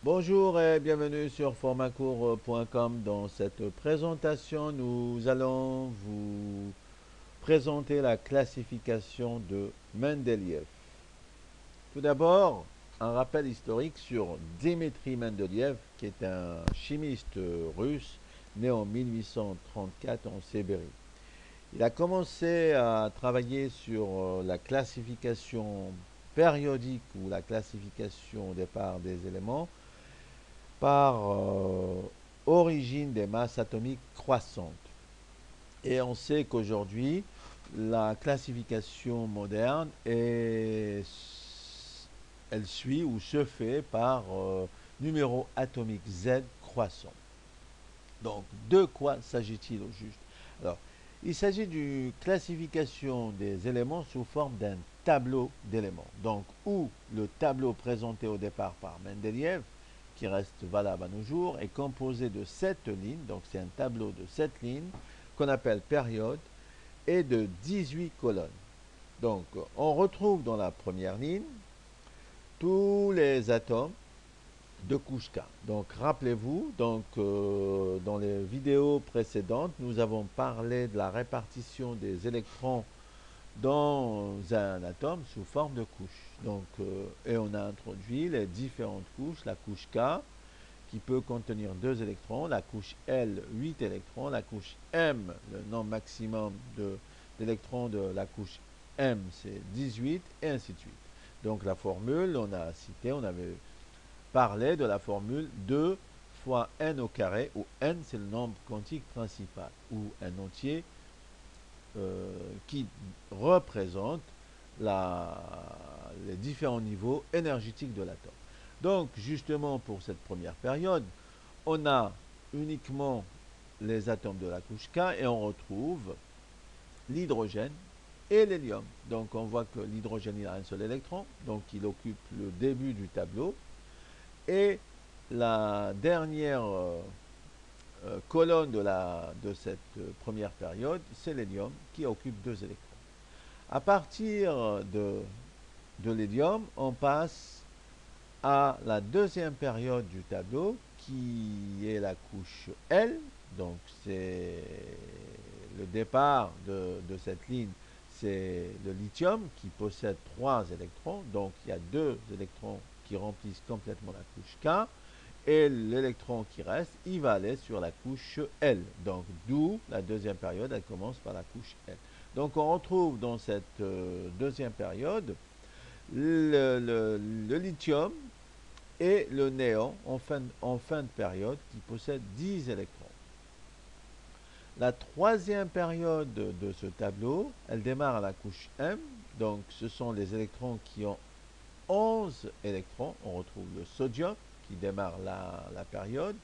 Bonjour et bienvenue sur formatcourt.com. Dans cette présentation, nous allons vous présenter la classification de Mendeleïev. Tout d'abord, un rappel historique sur Dmitri Mendeleïev, qui est un chimiste russe né en 1834 en Sibérie. Il a commencé à travailler sur la classification périodique ou la classification au départ des éléments par origine des masses atomiques croissantes. Et on sait qu'aujourd'hui, la classification moderne elle suit ou se fait par numéro atomique Z croissant. Donc, de quoi s'agit-il au juste? Alors, il s'agit d'une classification des éléments sous forme d'un tableau d'éléments. Donc, où le tableau présenté au départ par Mendeleïev, qui reste valable à nos jours, est composé de 7 lignes. Donc, c'est un tableau de 7 lignes qu'on appelle période et de 18 colonnes. Donc, on retrouve dans la première ligne tous les atomes de couche K. Donc rappelez-vous, dans les vidéos précédentes, nous avons parlé de la répartition des électrons dans un atome sous forme de couche. Et on a introduit les différentes couches, la couche K qui peut contenir 2 électrons, la couche L 8 électrons, la couche M, le nombre maximum d'électrons de la couche M c'est 18 et ainsi de suite. Donc la formule, on a cité, on avait parlé de la formule 2 fois n au carré, où n c'est le nombre quantique principal, ou un entier qui représente les différents niveaux énergétiques de l'atome. Donc justement pour cette première période, on a uniquement les atomes de la couche K et on retrouve l'hydrogène et l'hélium. Donc on voit que l'hydrogène il a un seul électron, donc il occupe le début du tableau. Et la dernière colonne de cette première période, c'est l'hélium qui occupe 2 électrons. À partir de l'hélium, on passe à la deuxième période du tableau qui est la couche L. Donc c'est le départ de cette ligne, c'est le lithium qui possède 3 électrons. Donc il y a 2 électrons qui remplissent complètement la couche K. Et l'électron qui reste, il va aller sur la couche L. Donc d'où la deuxième période, elle commence par la couche L. Donc on retrouve dans cette deuxième période le lithium et le néon en fin de période qui possèdent 10 électrons. La troisième période de ce tableau, elle démarre à la couche M. Donc ce sont les électrons qui ont 11 électrons. On retrouve le sodium qui démarre la période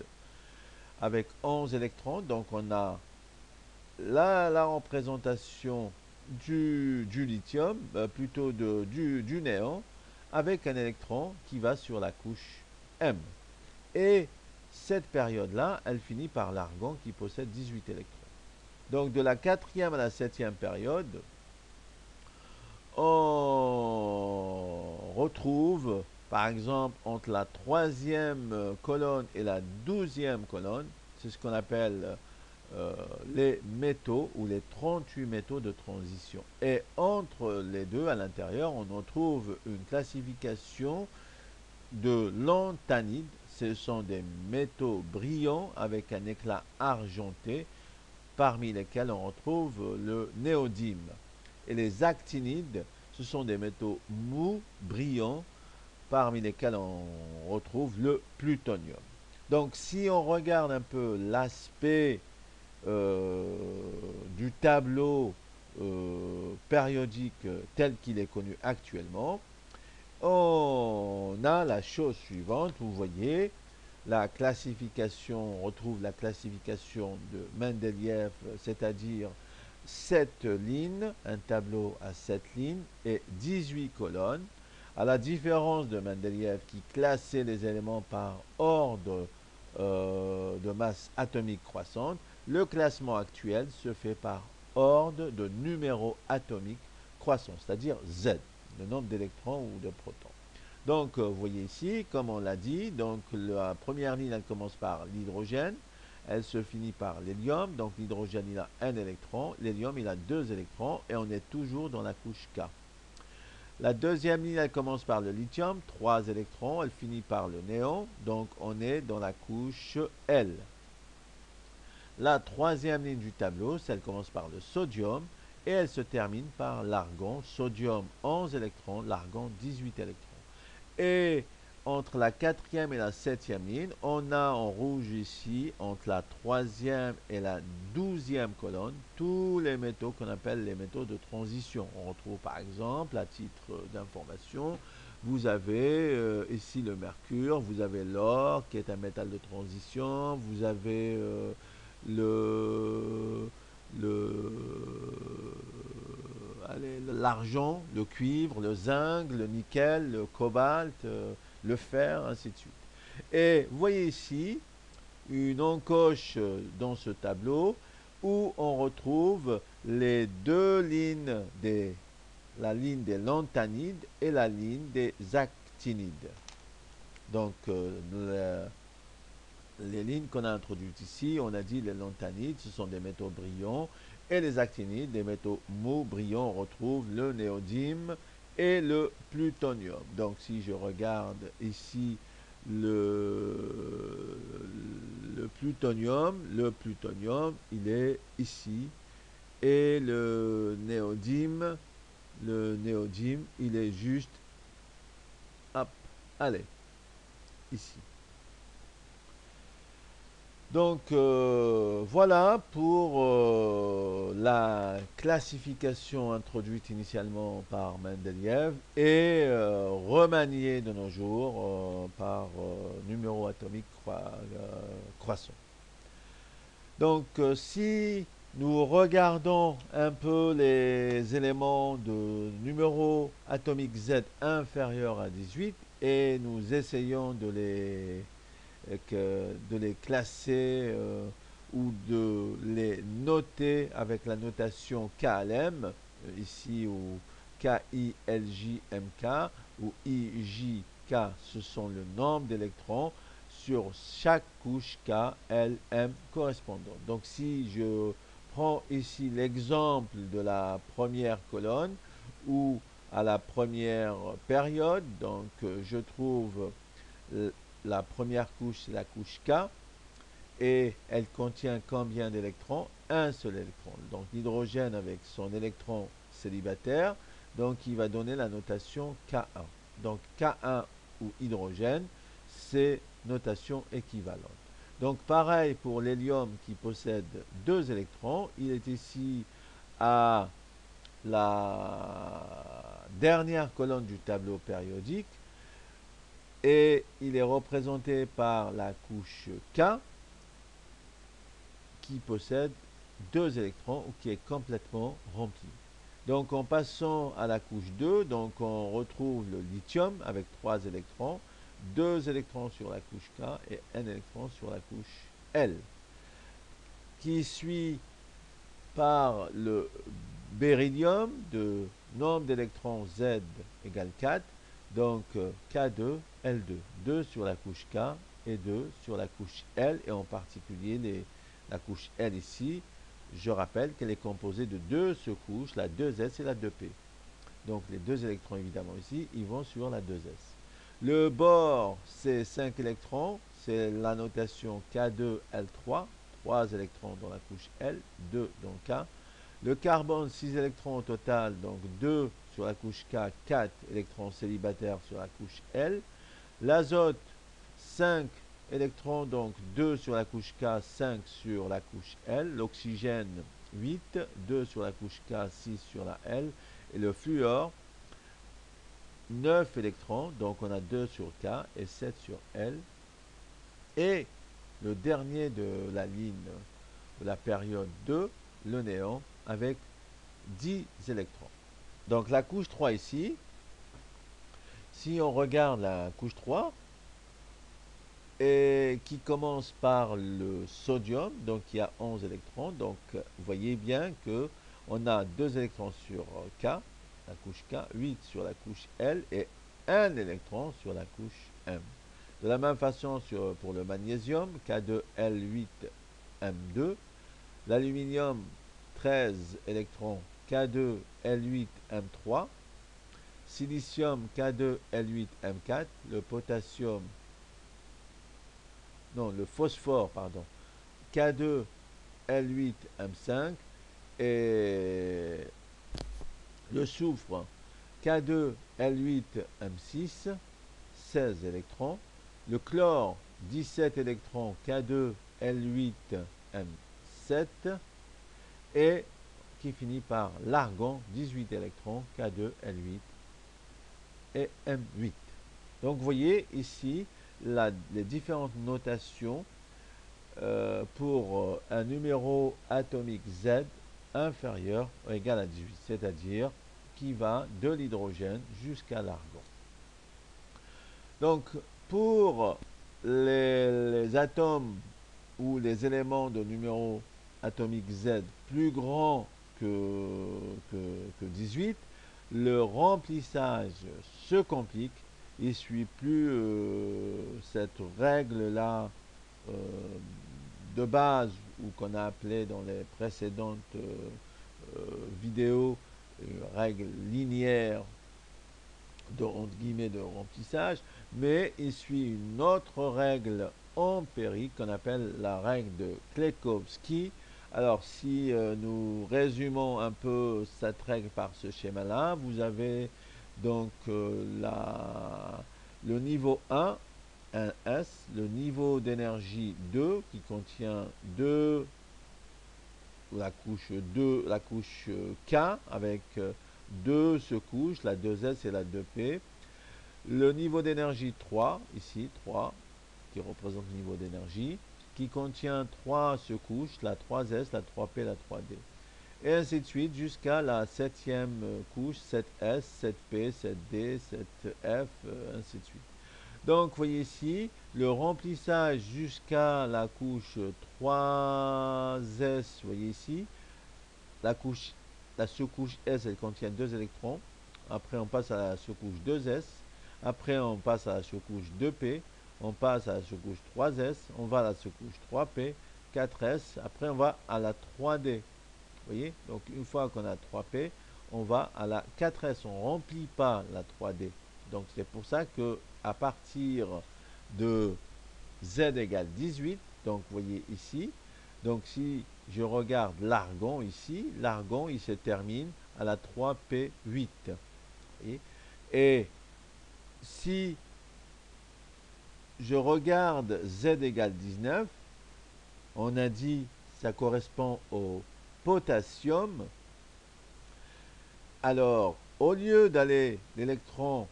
avec 11 électrons. Donc on a la représentation du lithium, plutôt du néon, avec un électron qui va sur la couche M. Et cette période-là, elle finit par l'argon qui possède 18 électrons. Donc de la quatrième à la septième période, on retrouve, par exemple, entre la troisième colonne et la 12e colonne, c'est ce qu'on appelle euh, les métaux ou les 38 métaux de transition. Et entre les deux, à l'intérieur, on retrouve une classification de lanthanides. Ce sont des métaux brillants avec un éclat argenté, parmi lesquels on retrouve le néodyme. Et les actinides, ce sont des métaux mous, brillants, parmi lesquels on retrouve le plutonium. Donc si on regarde un peu l'aspect euh, du tableau périodique tel qu'il est connu actuellement, on a la chose suivante. Vous voyez, la classification, on retrouve la classification de Mendeleïev, c'est-à-dire 7 lignes, un tableau à 7 lignes et 18 colonnes, à la différence de Mendeleïev qui classait les éléments par ordre de masse atomique croissante. Le classement actuel se fait par ordre de numéro atomique croissant, c'est-à-dire Z, le nombre d'électrons ou de protons. Donc, vous voyez ici, comme on l'a dit, donc la première ligne, elle commence par l'hydrogène, elle se finit par l'hélium, donc l'hydrogène, il a un électron, l'hélium, il a deux électrons, et on est toujours dans la couche K. La deuxième ligne, elle commence par le lithium, trois électrons, elle finit par le néon, donc on est dans la couche L. La troisième ligne du tableau, elle commence par le sodium, et elle se termine par l'argon, sodium 11 électrons, l'argon 18 électrons. Et entre la quatrième et la septième ligne, on a en rouge ici, entre la troisième et la 12e colonne, tous les métaux qu'on appelle les métaux de transition. On retrouve par exemple, à titre d'information, vous avez ici le mercure, vous avez l'or qui est un métal de transition, vous avez le, le, l'argent, le cuivre, le zinc, le nickel, le cobalt, le fer, ainsi de suite. Et vous voyez ici une encoche dans ce tableau où on retrouve les deux lignes la ligne des lanthanides et la ligne des actinides. Donc, les lignes qu'on a introduites ici, on a dit les lanthanides, ce sont des métaux brillants, et les actinides, des métaux mous brillants, on retrouve le néodyme et le plutonium. Donc si je regarde ici le plutonium, il est ici, et le néodyme, il est juste, hop, allez, ici. Donc voilà pour la classification introduite initialement par Mendeleïev et remaniée de nos jours par numéro atomique croissant. Donc si nous regardons un peu les éléments de numéro atomique Z inférieur à 18 et nous essayons de les classer ou de les noter avec la notation KLM, ici ou KILJMK ou IJK, ce sont le nombre d'électrons sur chaque couche KLM correspondante. Donc si je prends ici l'exemple de la première colonne ou à la première période, donc je trouve la première couche, c'est la couche K, et elle contient combien d'électrons? Un seul électron. Donc l'hydrogène avec son électron célibataire, donc il va donner la notation K1. Donc K1 ou hydrogène, c'est notation équivalente. Donc pareil pour l'hélium qui possède deux électrons, il est ici à la dernière colonne du tableau périodique, et il est représenté par la couche K qui possède deux électrons ou qui est complètement remplie. Donc en passant à la couche 2, donc on retrouve le lithium avec trois électrons, deux électrons sur la couche K et un électron sur la couche L, qui suit par le béridium de nombre d'électrons Z égale 4, donc K2, L2, 2 sur la couche K et 2 sur la couche L, et en particulier la couche L ici, je rappelle qu'elle est composée de deux sous-couches, la 2S et la 2P. Donc les deux électrons évidemment ici, ils vont sur la 2S. Le bord, c'est 5 électrons, c'est la notation K2L3, 3 électrons dans la couche L, 2 dans K. Le carbone, 6 électrons au total, donc 2 sur la couche K, 4 électrons célibataires sur la couche L. L'azote, 5 électrons, donc 2 sur la couche K, 5 sur la couche L. L'oxygène, 8, 2 sur la couche K, 6 sur la L. Et le fluor, 9 électrons, donc on a 2 sur K et 7 sur L. Et le dernier de la ligne de la période 2, le néon, avec 10 électrons. Donc la couche 3 ici, si on regarde la couche 3, et qui commence par le sodium, donc il y a 11 électrons, donc vous voyez bien que on a 2 électrons sur K, la couche K, 8 sur la couche L et un électron sur la couche M. De la même façon pour le magnésium, K2L8M2, l'aluminium 13 électrons, K2L8M3, silicium K2L8M4, le potassium, non, le phosphore, pardon, K2L8M5 et le soufre K2L8M6, 16 électrons, le chlore 17 électrons, K2L8M7 et qui finit par l'argon 18 électrons, K2L8 et M8. Donc vous voyez ici les différentes notations pour un numéro atomique Z inférieur ou égal à 18, c'est-à-dire qui va de l'hydrogène jusqu'à l'argon. Donc pour les atomes ou les éléments de numéro atomique Z plus grand que 18, le remplissage se complique. Il ne suit plus cette règle-là euh, de base ou qu'on a appelé dans les précédentes vidéos règle linéaire de, entre guillemets, de remplissage, mais il suit une autre règle empirique qu'on appelle la règle de Klekowski. Alors, si nous résumons un peu cette règle par ce schéma-là, vous avez donc le niveau 1, un S, le niveau d'énergie 2 qui contient 2, la couche 2, la couche K avec deux secouches, la 2S et la 2P. Le niveau d'énergie 3, ici 3, qui représente le niveau d'énergie, qui contient 3 secouches, la 3S, la 3P, la 3D. Et ainsi de suite jusqu'à la 7e couche, 7S, 7P, 7D, 7F, ainsi de suite. Donc, vous voyez ici, le remplissage jusqu'à la couche 3S, vous voyez ici, la sous-couche S, elle contient 2 électrons. Après, on passe à la sous-couche 2S. Après, on passe à la sous-couche 2P. On passe à la sous-couche 3S. On va à la sous-couche 3P, 4S. Après, on va à la 3D. Vous voyez? Donc, une fois qu'on a 3P, on va à la 4S. On ne remplit pas la 3D. Donc, c'est pour ça que à partir de Z égale 18, donc vous voyez ici, donc si je regarde l'argon ici, l'argon il se termine à la 3P8. Et si je regarde Z égale 19, on a dit ça correspond au potassium. Alors, au lieu d'aller l'électron,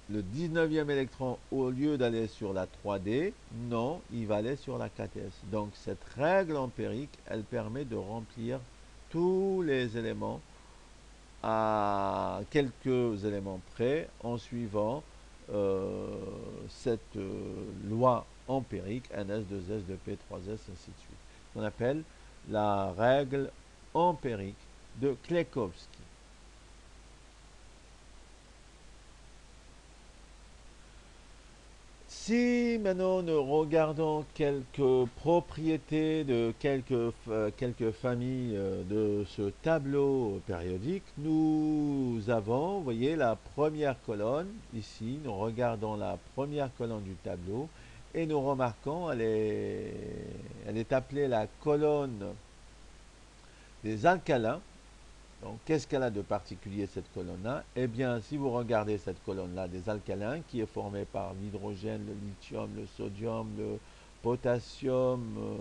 le 19e électron, au lieu d'aller sur la 3D, non, il va aller sur la 4S. Donc cette règle empirique, elle permet de remplir tous les éléments à quelques éléments près en suivant cette loi empirique, NS, 2S, 2P, 3S, ainsi de suite. Qu'on appelle la règle empirique de Klekowski. Si maintenant nous regardons quelques propriétés de quelques familles de ce tableau périodique, nous avons, vous voyez, la première colonne, ici, nous regardons la première colonne du tableau et nous remarquons, elle est appelée la colonne des alcalins. Donc, qu'est-ce qu'elle a de particulier cette colonne-là? Eh bien, si vous regardez cette colonne-là des alcalins, qui est formée par l'hydrogène, le lithium, le sodium, le potassium,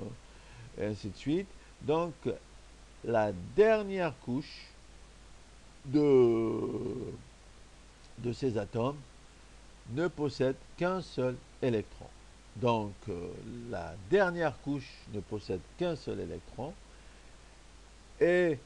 et ainsi de suite. Donc, la dernière couche de ces atomes ne possède qu'un seul électron. Donc, la dernière couche ne possède qu'un seul électron. Et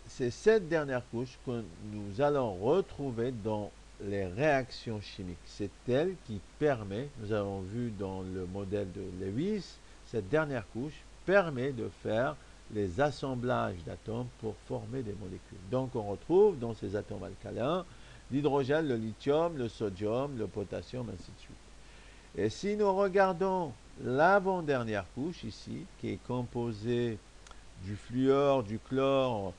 c'est cette dernière couche que nous allons retrouver dans les réactions chimiques. C'est elle qui permet, nous avons vu dans le modèle de Lewis, cette dernière couche permet de faire les assemblages d'atomes pour former des molécules. Donc on retrouve dans ces atomes alcalins l'hydrogène, le lithium, le sodium, le potassium, ainsi de suite. Et si nous regardons l'avant-dernière couche ici, qui est composée du fluor, du chlore,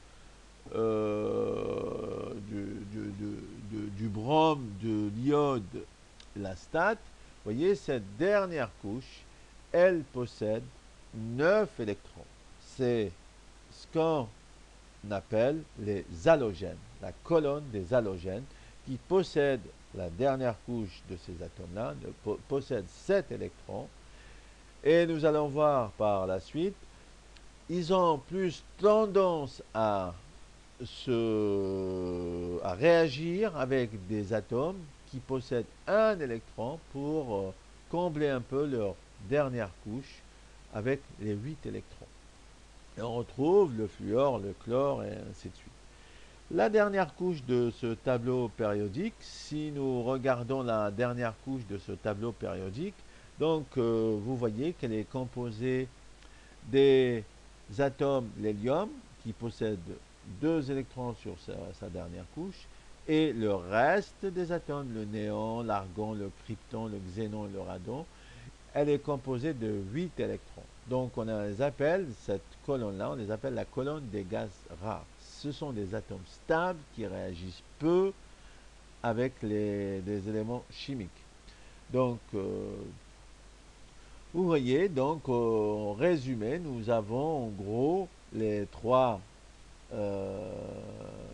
du brome, de l'iode, la state, vous voyez, cette dernière couche, elle possède 9 électrons. C'est ce qu'on appelle les halogènes, la colonne des halogènes, qui possède la dernière couche de ces atomes-là, possède 7 électrons. Et nous allons voir par la suite, ils ont plus tendance à réagir avec des atomes qui possèdent un électron pour combler un peu leur dernière couche avec les 8 électrons. Et on retrouve le fluor, le chlore et ainsi de suite. La dernière couche de ce tableau périodique, si nous regardons la dernière couche de ce tableau périodique, donc vous voyez qu'elle est composée des atomes l'hélium qui possède 2 électrons sur sa dernière couche et le reste des atomes, le néon, l'argon, le krypton, le xénon et le radon, elle est composée de 8 électrons. Donc on les appelle, cette colonne-là, on les appelle la colonne des gaz rares. Ce sont des atomes stables qui réagissent peu avec des éléments chimiques. Donc, vous voyez, donc, en résumé, nous avons en gros les 3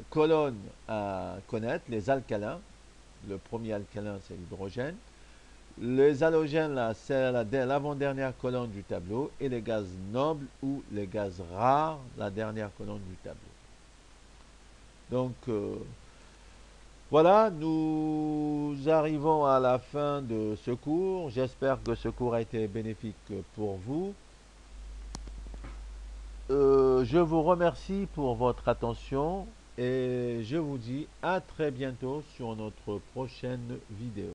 colonnes à connaître, les alcalins. Le premier alcalin, c'est l'hydrogène. Les halogènes, là, c'est l'avant-dernière colonne du tableau. Et les gaz nobles ou les gaz rares, la dernière colonne du tableau. Donc, voilà, nous arrivons à la fin de ce cours. J'espère que ce cours a été bénéfique pour vous. Je vous remercie pour votre attention et je vous dis à très bientôt sur notre prochaine vidéo.